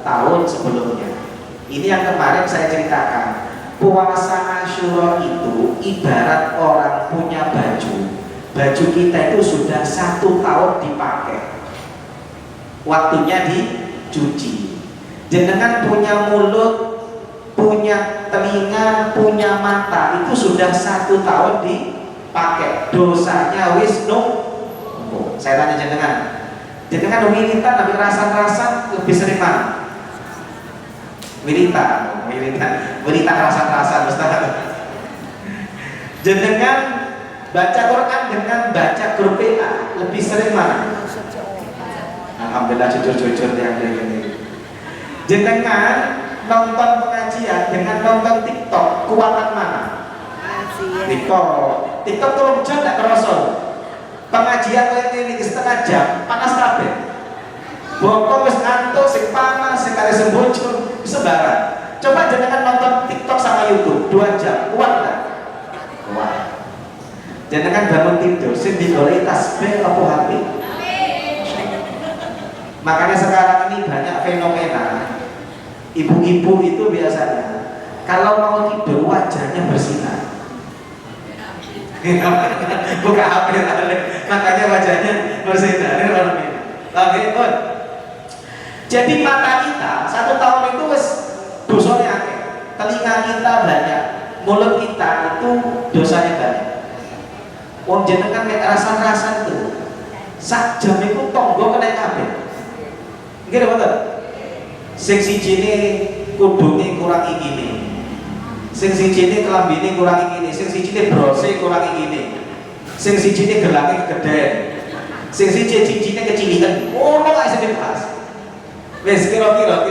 tahun sebelumnya. Ini yang kemarin saya ceritakan. Puasa Asyura itu ibarat orang punya baju. Baju kita itu sudah 1 tahun dipakai, waktunya dicuci. Jenengan punya mulut, punya telinga, punya mata, itu sudah 1 tahun dipakai. Dosanya wis numpuk. Saya tanya jenengan wiritan tapi rasa-rasa lebih sering mana? Wiritan rasa-rasa Ustaz. Jenengan baca Quran dengan baca grup PA lebih sering mana? Alhamdulillah jujur-jujur yang ini. Jenengan nonton pengajian dengan nonton TikTok kuatan mana? TikTok tuh jam tak kerasa. Pengajian ini setengah jam panas kabeh. Bokong wis ngantuk sing panas sing kare sembojur sebaran. Coba jenengan nonton TikTok sama YouTube 2 jam kuat enggak? Kuat. Jenengan bangun tidur sing digoleki tasbih apa HP? Makanya sekarang ini banyak fenomena ibu-ibu itu biasanya kalau mau tidur wajahnya bersinar. Buka HP makanya wajahnya bersinar. Oke, Jadi mata kita 1 tahun itu wis dosanya akeh. Telinga kita banyak, mulut kita itu dosanya banyak. Wong jenengan mek rasa-rasa itu sak jam itu tonggo kena kabeh. Nggih mboten? Sing sijine kudunge kurang ikine. Sing sijine kelambine kurang ikine, sing sijine brose kurang ikine. Sing sijine gelange kedhen. Sing siji cicine kecilikan. Ono ae sing dibahas. Wis kira-kira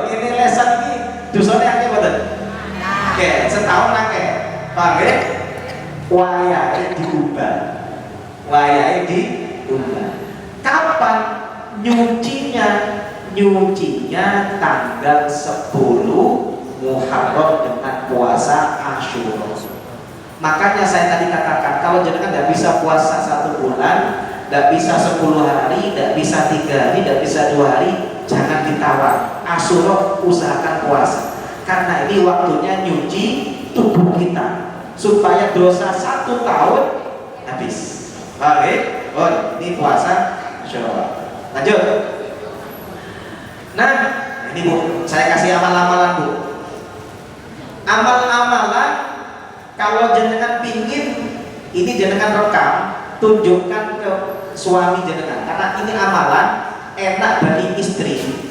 ini lesan iki dosane akeh mboten? Oke, setahun akeh. Paham nggih? Wayahe diubah. Kapan nyucinya? Nyucinya tanggal 10 Muharram dengan puasa Asyura. Makanya saya tadi katakan kalau jenengan tidak bisa puasa 1 bulan, tidak bisa 10 hari, tidak bisa 3 hari, tidak bisa 2 hari, jangan ditawar. Asyura usahakan puasa, karena ini waktunya nyuci tubuh kita supaya dosa 1 tahun habis. Oke, oh ini puasa Asyura. Lanjut. Nah, ini Bu, saya kasih amal-amalan Bu. Amal-amalan kalau jenengan pingin, ini jenengan rekam, tunjukkan ke suami jenengan, karena ini amalan enak bagi istri,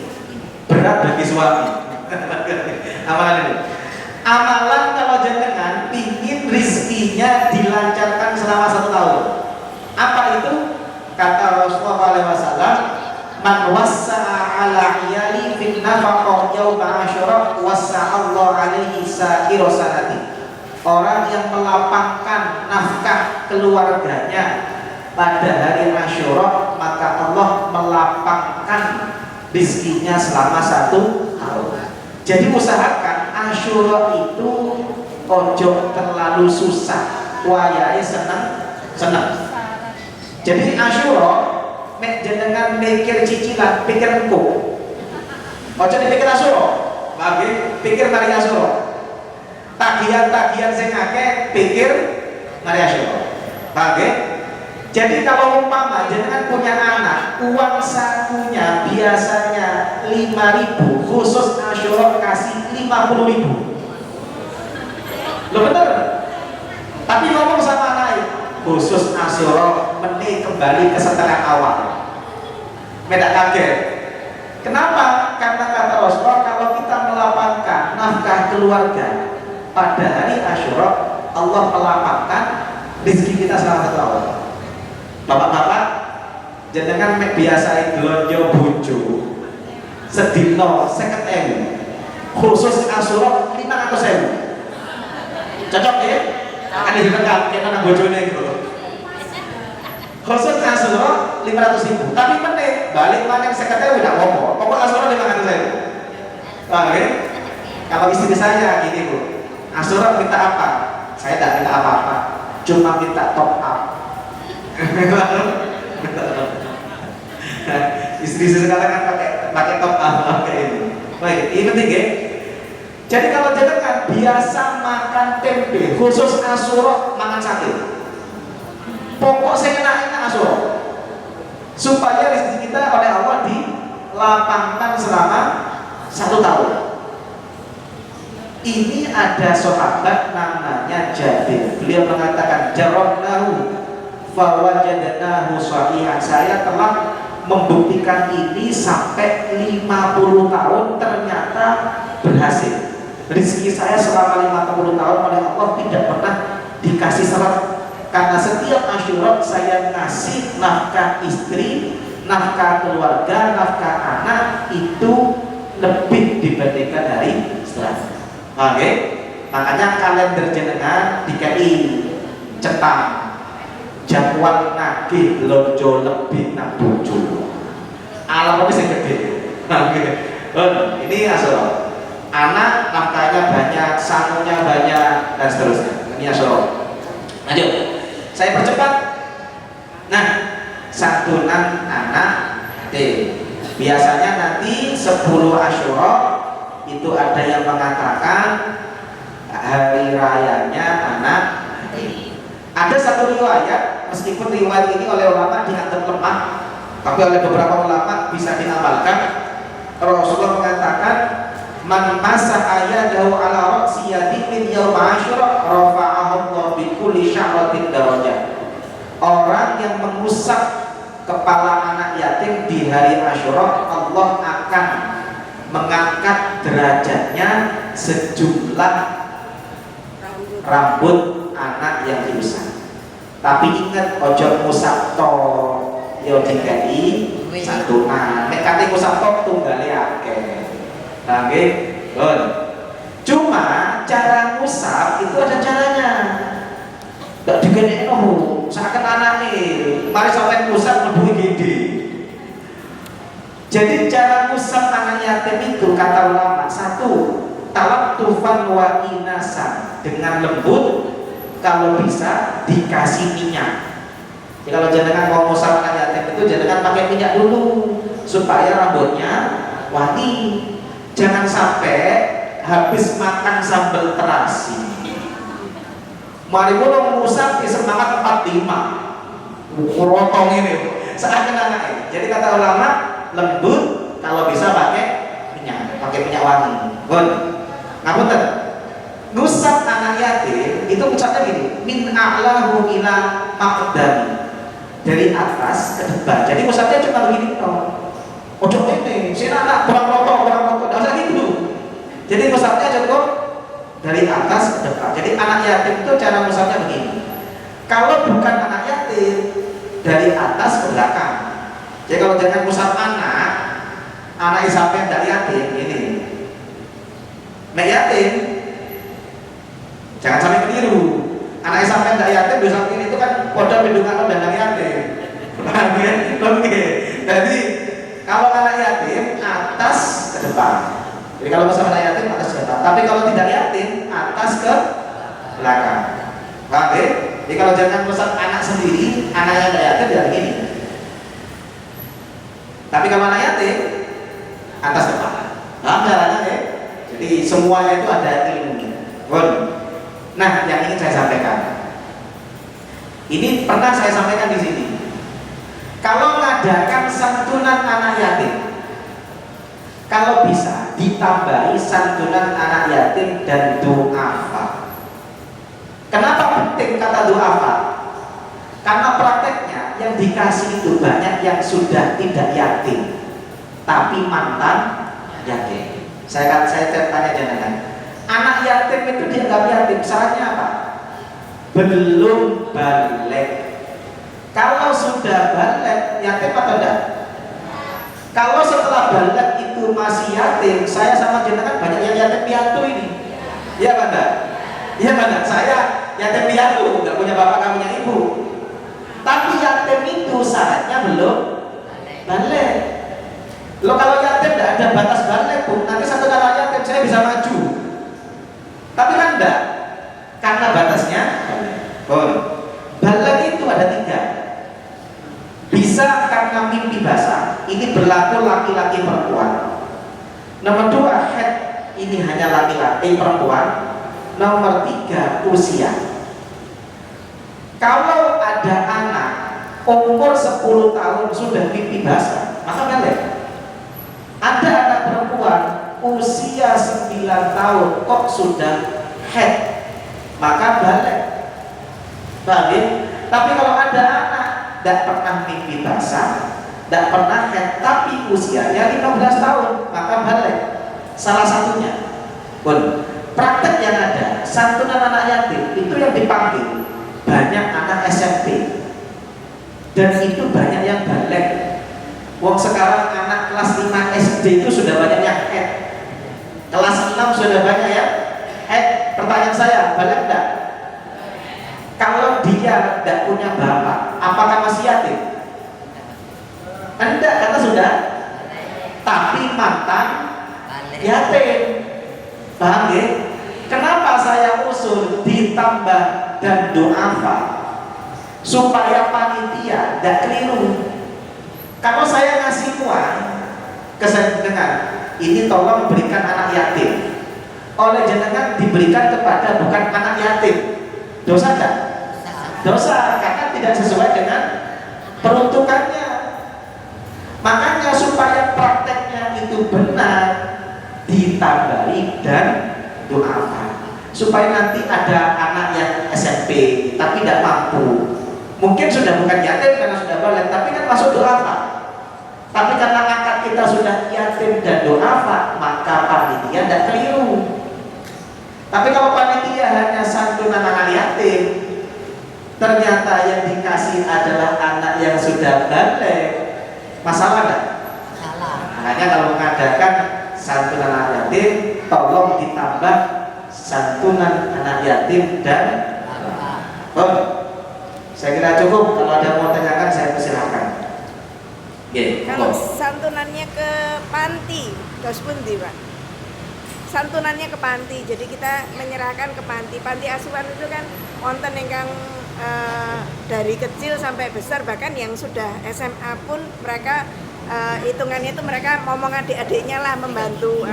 berat bagi suami. Amalan ini. Amalan kalau jenengan pingin rizkinya dilancarkan selama 1 tahun. Apa itu? Kata Rasulullah SAW, man wassa'a ala iyali fin nafaqah yawma asyura wassa'allahu alaihi sa'ira sanati. Orang yang melapangkan nafkah keluarganya pada hari Asyura, maka Allah melapangkan rizkinya selama 1 tahun. Jadi usahakan Asyura itu ojo terlalu susah, wayahe seneng. Jadi Asyura mek jenengan mikir cicilan, pikir engko. Ojo dipikir Asyura, bagi pikir mari Asyura. Tagihan-tagihan sing akeh pikir mari Asyura. Bagi. Jadi kalau umpama jenengan punya anak, uang sakunya biasanya 5.000, khusus Asyura kasih 50.000. Loh bener? Tapi ngomong sama anak, khusus Asyura meni kembali ke setengah awal. Beda kaget. Kenapa? Karena kata Rasulullah, kalau kita melapangkan nafkah keluarga pada hari Asyura, Allah melapangkan rezeki kita selama 1 tahun. Bapak-bapak, jenengan mek biasa belanja bojo sedino 50.000, khusus Asyura 500.000. Cocok ya? Kan direkam kena nang bojone gitu. Khusus Asyura 500.000. Tapi meneh balik maneh 50.000 ndak apa-apa. Pokok Asyura 500.000. Paham ya? Kalau istri saya gini Bu, Asyura minta apa? Saya tidak minta apa-apa, cuma minta top up. Istri sekarang kan pakai top up kayak ini. Baik, ini penting ya. Jadi kalau jenengan biasa makan tempe, khusus Asyura makan sate. Pokok saya enak Asyura, supaya rezeki kita oleh Allah dilapangkan selama 1 tahun. Ini ada sahabat namanya Jabir. Beliau mengatakan, jarabnahu fawajadnahu sahihan. Saya telah membuktikan ini sampai 50 tahun, ternyata berhasil. Rezeki saya selama 50 tahun oleh Allah tidak pernah dikasih seret, karena setiap Asyura saya ngasih nafkah istri, nafkah keluarga, nafkah anak itu lebih dibandingkan hari setelah. Oke, makanya kalender jenengan dikai cetak jadwal nagih lonjo lebih nang bojo. Alam wis gede. Ini Asyura. Anak nafkahnya banyak, sangunya banyak, dan seterusnya. Ini Asyura. Lanjut. Saya percepat. Nah, santunan anak biasanya nanti 10 Asyura itu ada yang mengatakan hari rayanya anak. Ada satu riwayat, meskipun riwayat ini oleh ulama dianggap lemah, tapi oleh beberapa ulama bisa diamalkan. Rasulullah mengatakan, man masaha yadahu ala ra'si yadi min yaum Asyura rafa'ahu Allah bi kulli sya'ratin darajah. Orang yang mengusap kepala anak yatim di hari Asyura, Allah akan mengangkat derajatnya sejumlah rambut anak yang diusap. Tapi ingat, ojo ngusap to yo dikai santunan. Nek kate ngusap to tunggale akeh. Nah, nggih. Cuma cara ngusap itu ada caranya. Ndak digenekno seakan anake mari sampeyan ngusap mlebu gede. Jadi cara ngusap anak yatim itu kata ulama, satu, talak tufan wa inasan, dengan lembut, kalau bisa dikasih minyak. Jadi kalau jenengan mau ngusap anak yatim itu jenengan pakai minyak dulu supaya rambutnya wangi. Jangan sampai habis makan sambal terasi mari mulai ngusap di semangat 45 rotong ini seakan anaknya. Jadi kata ulama, lembut, kalau bisa pakai minyak wangi. Ngapunten, ngusap anak yatim itu ucapnya gini, min a'lahu ila maqdami, dari atas ke depan. Jadi ngusapnya cuma begini toh. Ojo ini, sini anak kurang rotok, tidak usah gitu. Jadi ngusapnya cukup dari atas ke depan. Jadi anak yatim itu cara ngusapnya begini. Kalau bukan anak yatim, dari atas ke belakang. Jadi kalau jangan ngusap anak sampai dari yatim ini. Nek yatim, jangan sampai keliru. Anak sampai dari yatim dosa ini itu kan podo bendungan dan dari yatim. Oke. Jadi kalau anak yatim atas ke depan. Jadi kalau ngusap anak yatim atas ke depan. Tapi kalau tidak yatim atas ke belakang. Paham ya? Jadi kalau jangan ngusap anak sendiri, anak yang tidak yatim tidak begini. Tapi kalau anak yatim atas kepala. Paham caranya ya? Jadi semuanya itu ada ilmunya. Nah, yang ingin saya sampaikan, ini pernah saya sampaikan di sini. Kalau mengadakan santunan anak yatim, kalau bisa ditambahi santunan anak yatim dan du'afa. Kenapa penting kata du'afa? Karena prakteknya yang dikasih itu banyak yang sudah tidak yatim, tapi mantan yatim. Saya tanya jangan. Anak yatim itu dianggap yatim, syaratnya apa? Belum balik. Kalau sudah balik, yatim atau tidak? Kalau setelah balik itu masih yatim, saya sama jenengan banyak yang yatim piatu ini. Iya Banda? Iya Banda? Saya yatim piatu, nggak punya bapak, nggak punya ibu. Tapi yatim itu syaratnya belum balik. Lo kalau yatim tidak ada batas balik, Bu. Nanti satu kali yatim saya bisa maju. Tapi kan enggak, karena batasnya balik itu ada 3. Bisa karena mimpi basah, ini berlaku laki-laki perempuan. Nomor 2, head, ini hanya laki-laki perempuan. Nomor 3, usia. Kalau ada anak umur 10 tahun sudah mimpi basah, maka balik. Ada anak perempuan usia 9 tahun kok sudah head, maka balik. Balik. Tapi kalau ada anak tidak pernah mimpi basah, tidak pernah head, tapi usianya 15 tahun, maka balik. Salah satunya praktek yang ada santunan anak yatim itu yang dipanggil banyak anak SMP, dan itu banyak yang balik. Wong sekarang anak kelas 5 SD itu sudah banyak yang head, kelas 6 sudah banyak ya head. Pertanyaan saya, balik enggak? Kalau dia tidak punya bapak, apakah masih yatim? Enggak, karena sudah. Tapi mantan yatim. Paham ya? Kenapa saya usul ditambah dan du'afa? Supaya panitia tidak keliru. Kalau saya ngasih uang ke jenengan, ini tolong berikan anak yatim, oleh jenengan diberikan kepada bukan anak yatim, dosa enggak? Dosa, karena tidak sesuai dengan peruntukannya. Makanya supaya prakteknya itu itu benar ditambahi dan doakan, supaya nanti ada anak yang SMP tapi tidak mampu, mungkin sudah bukan yatim karena sudah balik, tapi kan masuk doakan. Tapi karena akad kita sudah yatim dan doakan, maka panitia tidak keliru. Tapi kalau panitia hanya santunan anak yatim, ternyata yang dikasih adalah anak yang sudah balik, masalah enggak? Salah. Makanya kalau mengadakan santunan anak yatim, tolong ditambah santunan anak yatim dan oh, saya kira cukup. Kalau ada mau tanyakan, saya persilahkan. Kalau santunannya ke panti, terus pun Pak. Santunannya ke panti, jadi kita menyerahkan ke panti. Panti asuhan itu kan wonten ingkang dari kecil sampai besar, bahkan yang sudah SMA pun mereka hitungannya itu mereka ngomong adik-adiknya lah membantu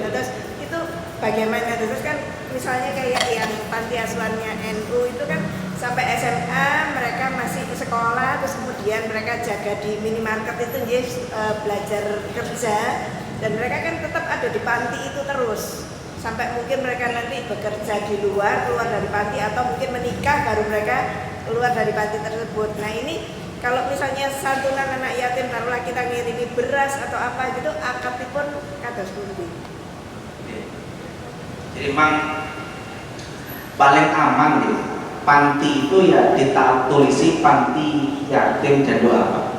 terus itu bagaimana, terus kan misalnya kayak yang panti asuhannya NU itu kan sampai SMA mereka masih sekolah, terus kemudian mereka jaga di minimarket itu dia belajar kerja, dan mereka kan tetap ada di panti itu terus sampai mungkin mereka nanti bekerja di luar, keluar dari panti, atau mungkin menikah baru mereka keluar dari panti tersebut. Nah ini kalau misalnya santunan anak yatim, taruhlah kita ngirimi beras atau apa gitu, akadipun kados pundi? Jadi memang paling aman nih, panti itu ya ditulisi panti yatim dan doa,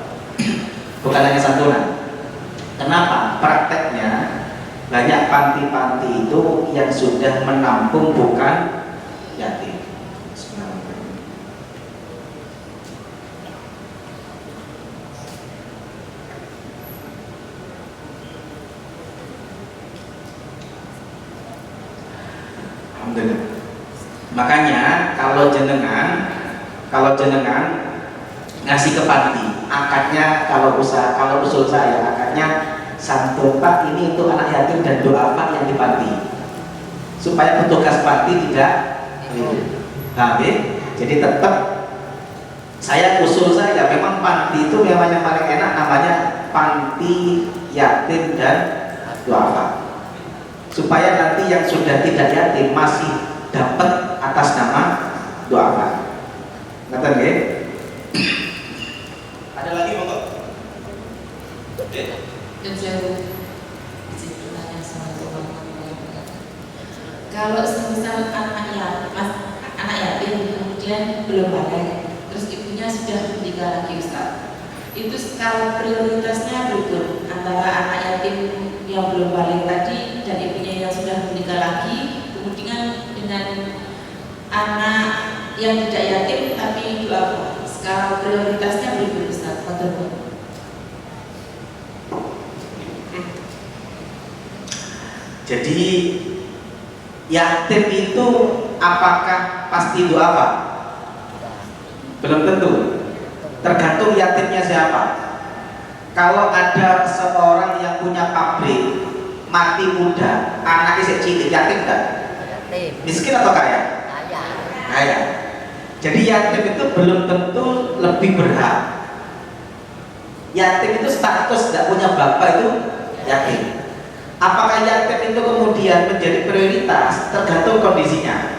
bukan hanya santunan. Kenapa? Prakteknya banyak panti-panti itu yang sudah menampung bukan yatim. Alhamdulillah. Makanya kalau jenengan ngasih ke panti, akadnya kalau usul saya akadnya santun Pak, ini untuk anak yatim dan doa Pak yang di panti, supaya petugas panti tidak jadi tetap saya usul saya memang panti itu memang yang paling enak, namanya panti yatim dan doa Pak, supaya nanti yang sudah tidak yatim masih dapat atas nama doa Pak. Ngerti nggih? Ada lagi monggo? Kalau semisal anak yatim kemudian belum balik, terus ibunya sudah meninggal lagi Ustaz, itu skala prioritasnya berikut antara anak yatim yang belum balik tadi dan ibunya yang sudah meninggal lagi, kemudian dengan anak yang tidak yatim tapi itu apa? Skala prioritasnya berikut Ustaz. Jadi yatim itu apakah pasti doa Pak? Belum tentu. Tergantung yatimnya siapa. Kalau ada seorang yang punya pabrik mati muda, anaknya cilik, yatim kan? Yatim. Miskin atau kaya? Kaya. Kaya. Jadi yatim itu belum tentu lebih berhak. Yatim itu status tidak punya bapak itu yatim. Apakah yatim itu kemudian menjadi prioritas? Tergantung kondisinya.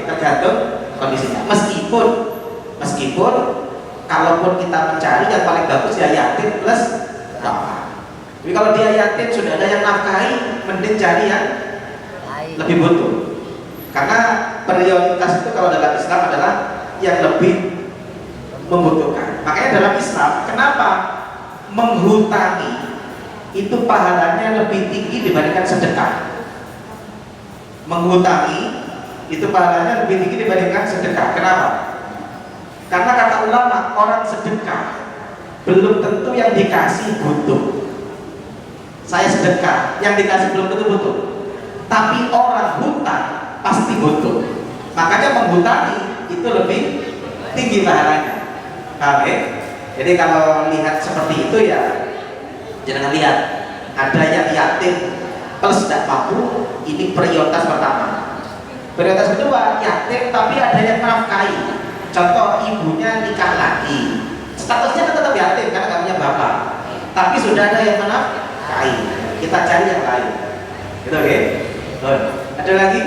Tergantung kondisinya. Meskipun kalaupun kita mencari yang paling bagus ya yatim plus bapak. Tapi kalau dia yatim sudah ada yang nafkahi, mending cari yang lebih butuh. Karena prioritas itu kalau dalam Islam adalah yang lebih membutuhkan. Makanya dalam Islam, kenapa menghutangi itu pahalanya lebih tinggi dibandingkan sedekah? Menghutangi itu pahalanya lebih tinggi dibandingkan sedekah. Kenapa? Karena kata ulama, orang sedekah belum tentu yang dikasih butuh. Saya sedekah, yang dikasih belum tentu butuh. Tapi orang hutang pasti butuh. Makanya menghutangi itu lebih tinggi pahalanya. Jadi kalau lihat seperti itu ya jangan lihat ada yang yatim plus tidak mampu, ini prioritas pertama. Prioritas kedua, yatim tapi ada yang menafkahi. Contoh ibunya nikah lagi, statusnya kan tetap yatim karena nggak punya punya bapak, tapi sudah ada yang menafkahi. Kita cari yang lain. Gitu, oke? Ada lagi?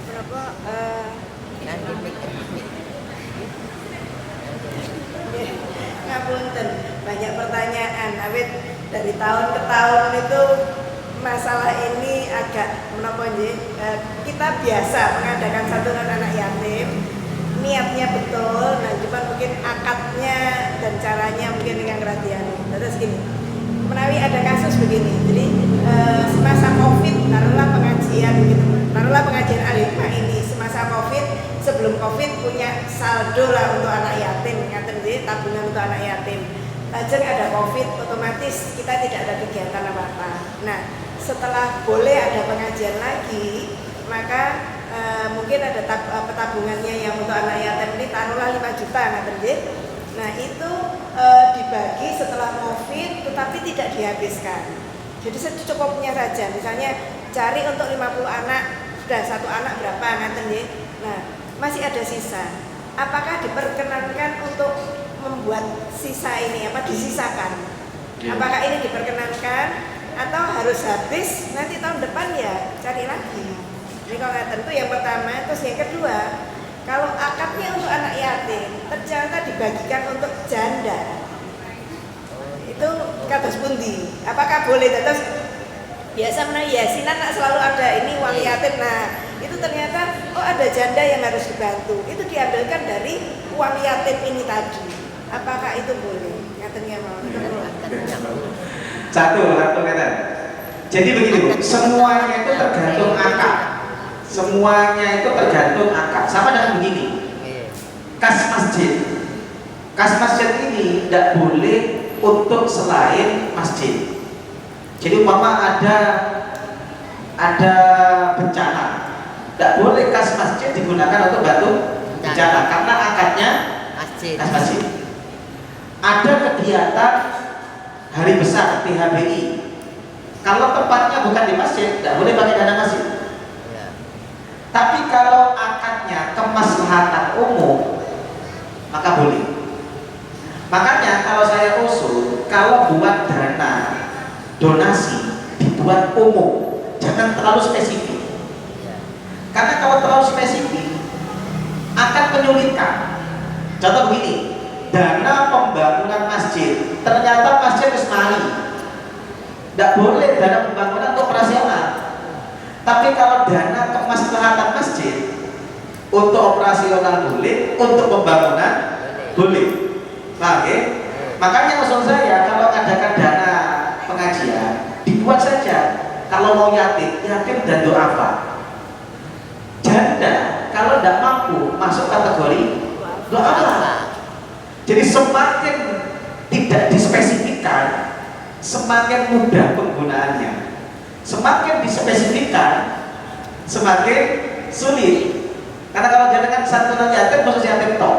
Berapa? Nanti mikir. Ngapunten, banyak pertanyaan. Awit dari tahun ke tahun itu masalah ini agak menapa nggih? Kita biasa mengadakan santunan anak yatim, niatnya betul, nah cuma mungkin akadnya dan caranya mungkin yang radiani. Terus gini, menawi ada kasus begini, jadi semasa COVID taruhlah pengajian gitu, taruhlah pengajian Al-Hikmah ini semasa COVID, sebelum COVID punya saldo lah untuk anak yatim, ngaten nggih, tabungan untuk anak yatim. Lajeng ada COVID, otomatis kita tidak ada kegiatan apa-apa. Nah, setelah boleh ada pengajian lagi, maka mungkin ada tabungannya yang untuk anak yatim ini taruhlah 5 juta, ngaten nggih. Nah, itu dibagi setelah COVID tetapi tidak dihabiskan. Jadi secukupnya saja. Misalnya cari untuk 50 anak, sudah satu anak berapa, ngaten nggih. Nah, masih ada sisa. Apakah diperkenankan untuk membuat sisa ini disisakan? Apakah ini diperkenankan atau harus habis nanti tahun depan ya cari lagi? Jadi kalau tentu yang pertama, terus yang kedua, kalau akadnya untuk anak yatim ternyata dibagikan untuk janda, itu kados pundi? Apakah boleh? Terus biasa menawi yasinan selalu ada ini uang yatim. Nah, itu ternyata ada janda yang harus dibantu. Itu diambilkan dari uang yatim ini tadi. Apakah itu boleh? Ngatennya mau. Satu kata. Jadi begini Bu, semuanya itu tergantung akad. Semuanya itu tergantung akad. Sama dengan begini. Kas masjid. Kas masjid ini tidak boleh untuk selain masjid. Jadi umpama ada bencana, tidak boleh kas masjid digunakan untuk bantu bencana karena akadnya kas masjid. Ada kegiatan hari besar PHBI, kalau tempatnya bukan di masjid, tidak boleh pakai dana masjid. Tapi kalau akadnya kemaslahatan umum, maka boleh. Makanya kalau saya usul, kalau buat dana donasi dibuat umum, jangan terlalu spesifik. Karena kalau terlalu spesifik akan menyulitkan. Contoh begini, dana pembangunan masjid, ternyata masjid Ismaili, tidak boleh dana pembangunan untuk operasional. Tapi kalau dana kemaslahatan masjid untuk operasional boleh, untuk pembangunan boleh. Oke? Makanya usul saya kalau adakan dana pengajian dibuat saja kalau mau yatim dan duafa. Janda kalau tidak mampu masuk kategori duafa. Jadi semakin tidak dispesifikkan, semakin mudah penggunaannya. Semakin dispesifikkan, semakin sulit. Karena kalau jadikan santunan yatim khusus yatim tok.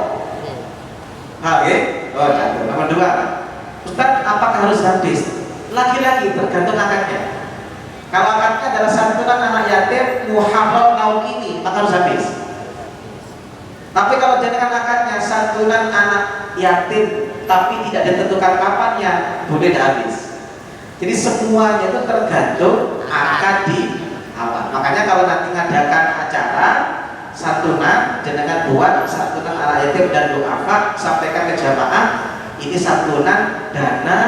Oke? Catur. Nomor 2. Ustaz, apakah harus habis? Lagi-lagi tergantung akadnya. Kalau akadnya adalah santunan anak yatim muharram tahun ini, maka harus habis. Tapi kalau jadikan akadnya santunan anak yatim tapi tidak ditentukan kapannya, boleh habis. Jadi semuanya itu tergantung akad di awal. Makanya kalau nanti mengadakan acara santunan, jenengan buat santunan anak yatim dan duafa, sampaikan ke jamaah, ini santunan dana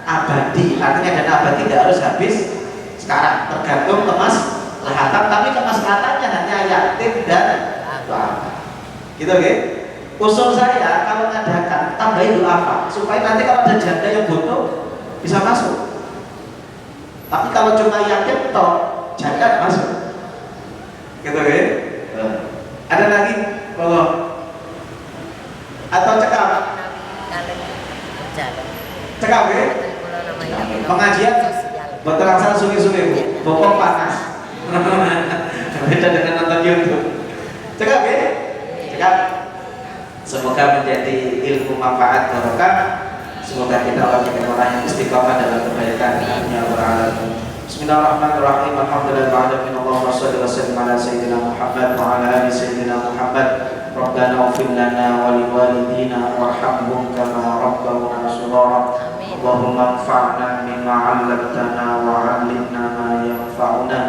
abadi. Artinya dana abadi tidak harus habis sekarang, tergantung kemaslahatan, tapi kemaslahatannya hanya yatim dan duafa. Gitu oke? Usul saya kalau mengadakan tambahin duafa supaya nanti kalau ada janda yang butuh bisa masuk. Tapi kalau cuma yatim toh janda masuk. Gitu oke? Ada lagi? Kalau atau cekap? Cekap ya? Pengajian berterasa sunyi-sunyi, bokong panas. Beda dengan nonton YouTube. Cekap ya? Cekap. Semoga menjadi ilmu manfaat barokah. Semoga kita orang yang istiqomah dalam kebaikan. Amin ya rabbal alamin. Bismillahirrahmanirrahim. Alhamdulillahirabbil alamin. Allahumma shalli wa sallim ala sayyidina Muhammad wa ala ali sayyidina Muhammad. Rabbana ighfir lana wa liwalidina warhamhum kama rabbawna shaghira. علمتنا وعلمنا ما ينفعنا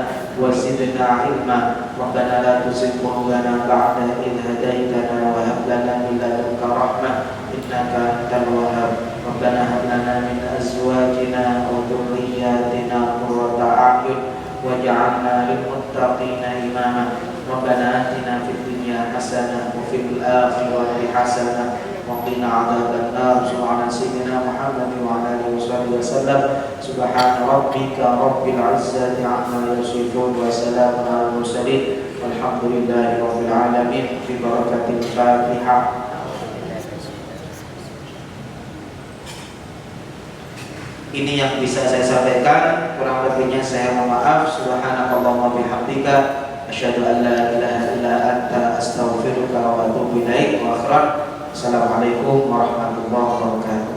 وزدنا علما ربنا لا تزغ قلوبنا بعد إذ هديتنا وهب لنا من لدنك رحمة إنك أنت الوهاب ربنا هب لنا من أزواجنا وذرياتنا قرة أعين واجعلنا للمتقين إماما ربنا آتنا في الدنيا حسنة وفي الآخرة حسنة وقنا عذاب النار سبحان سيدنا محمد وعلى آله وصحبه وسلم سبحان ربك رب العزة عما يصفون وسلام على المرسلين والحمد لله رب العالمين ببركة الفاتحة. Ini yang bisa saya sampaikan, kurang lebihnya saya mohon maaf. Subhanakallahumma bihamdika asyhadu an la ilaha illa anta astaghfiruka wa atubu ilaik wa akhir. Assalamualaikum warahmatullahi wabarakatuh.